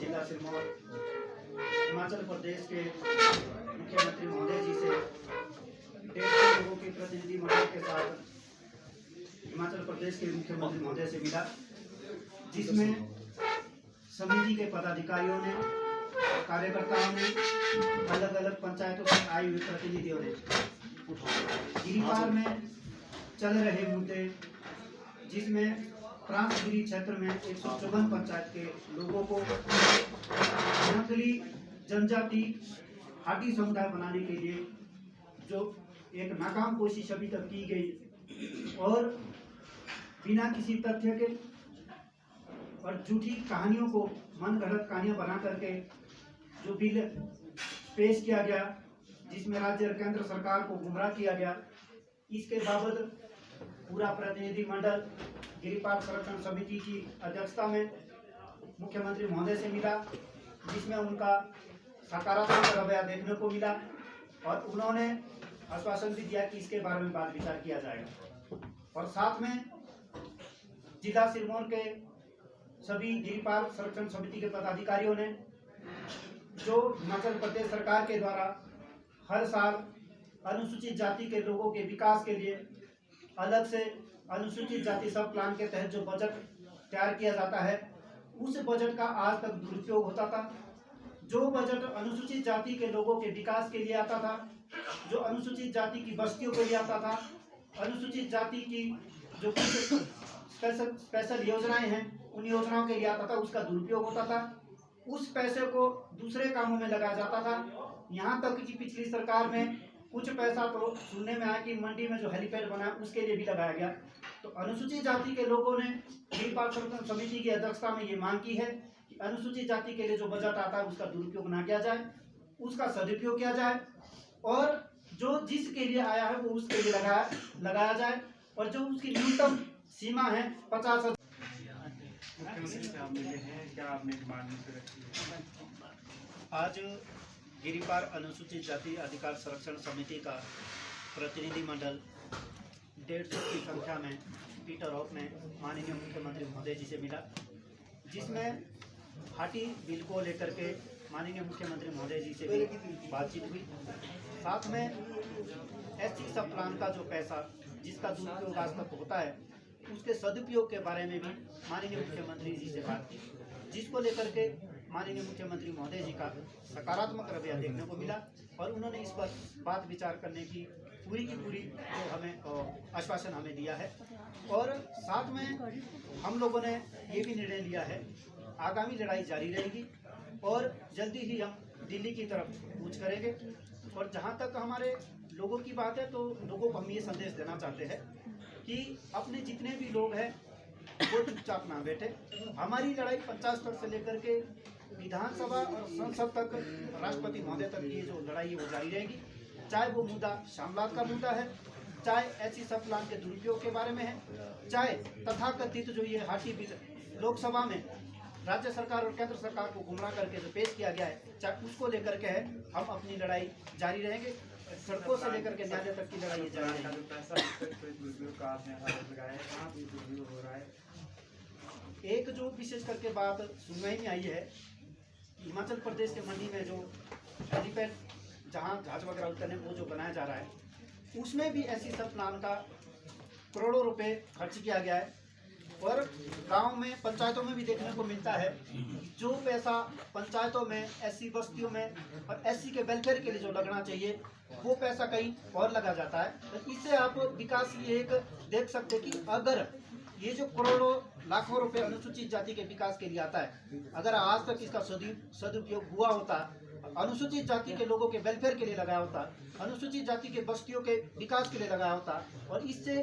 जिला सिरमौर हिमाचल प्रदेश के मुख्यमंत्री महोदय जी से 150 लोगों के प्रतिनिधि मंडल के साथ हिमाचल प्रदेश के मुख्यमंत्री महोदय से मिला, जिसमें समिति के पदाधिकारियों ने, कार्यकर्ताओं ने, अलग अलग पंचायतों से आए हुए प्रतिनिधियों ने गिरिपार में चल रहे मुद्दे, जिसमें प्रांतगिरी क्षेत्र में 154 पंचायत के लोगों को नकली जनजाति हाटी समुदाय बनाने के लिए जो एक नाकाम कोशिश अभी तक की गई और बिना किसी तथ्य के और झूठी कहानियों को मन गढ़ंत कहानियां बना करके जो बिल पेश किया गया, जिसमें राज्य और केंद्र सरकार को गुमराह किया गया, इसके बाबत पूरा प्रतिनिधि मंडल गिरिपार संरक्षण समिति की अध्यक्षता में मुख्यमंत्री महोदय से मिला, जिसमें उनका सकारात्मक रवैया देखने को मिला और उन्होंने आश्वासन भी दिया कि इसके बारे में बात विचार किया जाएगा। और साथ में जिला सिरमौर के सभी गिरिपार संरक्षण समिति के पदाधिकारियों ने जो हिमाचल प्रदेश सरकार के द्वारा हर साल अनुसूचित जाति के लोगों के विकास के लिए अलग से अनुसूचित जाति सब प्लान के तहत जो बजट तैयार किया जाता है, उस बजट का आज तक दुरुपयोग होता था। जो बजट अनुसूचित जाति के लोगों के विकास के लिए आता था, जो अनुसूचित जाति की बस्तियों के लिए आता था, अनुसूचित जाति की जो स्पेशल योजनाएं हैं उन योजनाओं के लिए आता था, उसका दुरुपयोग होता था। उस पैसे को दूसरे कामों में लगाया जाता था। यहाँ तक कि पिछली सरकार में कुछ पैसा तो सुनने में आया कि मंडी में जो हेलीपैड बना उसके लिए भी लगाया गया। तो अनुसूचित जाति के लोगों ने गिरिपार संरक्षण समिति की अध्यक्षता में ये मांग की है कि अनुसूचित जाति के लिए जो बजट आता है उसका दुरुपयोग ना किया जाए, उसका सदुपयोग किया जाए और जो जिसके लिए आया है वो उसके लिए लगाया जाए और जो उसकी न्यूनतम सीमा है 50,000। मुख्यमंत्री से आप मिले हैं, क्या आपने मांग रखी है? आज गिरिपार अनुसूचित जाति अधिकार संरक्षण समिति का प्रतिनिधि मंडल 150 की संख्या में पीटर हॉफ में माननीय मुख्यमंत्री महोदय जी से मिला, जिसमें हाटी बिल को लेकर के माननीय मुख्यमंत्री महोदय जी से भी बातचीत हुई। साथ में एससी सब प्लान का जो पैसा जिसका दुरुपयोग आज तक होता है उसके सदुपयोग के बारे में भी माननीय मुख्यमंत्री जी से बात की, जिसको लेकर के माननीय मुख्यमंत्री महोदय जी का सकारात्मक रवैया देखने को मिला और उन्होंने इस पर बात विचार करने की पूरी जो हमें आश्वासन हमें दिया है। और साथ में हम लोगों ने ये भी निर्णय लिया है, आगामी लड़ाई जारी रहेगी और जल्दी ही हम दिल्ली की तरफ कूच करेंगे। और जहाँ तक हमारे लोगों की बात है तो लोगों को हम ये संदेश देना चाहते हैं कि अपने जितने भी लोग हैं वो चुपचाप ना बैठे। हमारी लड़ाई पंचायत स्तर से लेकर के विधानसभा और संसद तक, राष्ट्रपति महोदय तक की जो लड़ाई है वो जारी रहेगी। चाहे वो मुद्दा शामलात का मुद्दा है, चाहे ऐसी सब प्लान के दुरुपयोग के बारे में है, चाहे तथाकथित जो ये हाटी बिल लोकसभा में राज्य सरकार और केंद्र सरकार को गुमराह करके जो पेश किया गया है, चाहे उसको लेकर के है, हम अपनी लड़ाई जारी रहेंगे। सड़कों से लेकर के न्यायालय तक की लड़ाई जारी रहेगी। एक जो विशेष करके बात सुनवाई में आई है, हिमाचल प्रदेश के मंडी में जो हेलीपैड जहाँ जहाज वगैरह उतरने वो जो बनाया जा रहा है, उसमें भी ऐसी सब प्लान का करोड़ों रुपए खर्च किया गया है। और गांव में पंचायतों में भी देखने को मिलता है जो पैसा पंचायतों में ऐसी बस्तियों में और एससी के वेलफेयर के लिए जो लगना चाहिए वो पैसा कहीं और लगा जाता है। तो इससे आप विकास की एक देख सकते हैं कि अगर ये जो करोड़ों लाखों रुपए अनुसूचित जाति के विकास के लिए आता है, अगर आज तक इसका सदुपयोग हुआ होता, अनुसूचित जाति के लोगों के वेलफेयर के लिए लगाया होता, अनुसूचित जाति के बस्तियों के विकास के लिए लगाया होता और इससे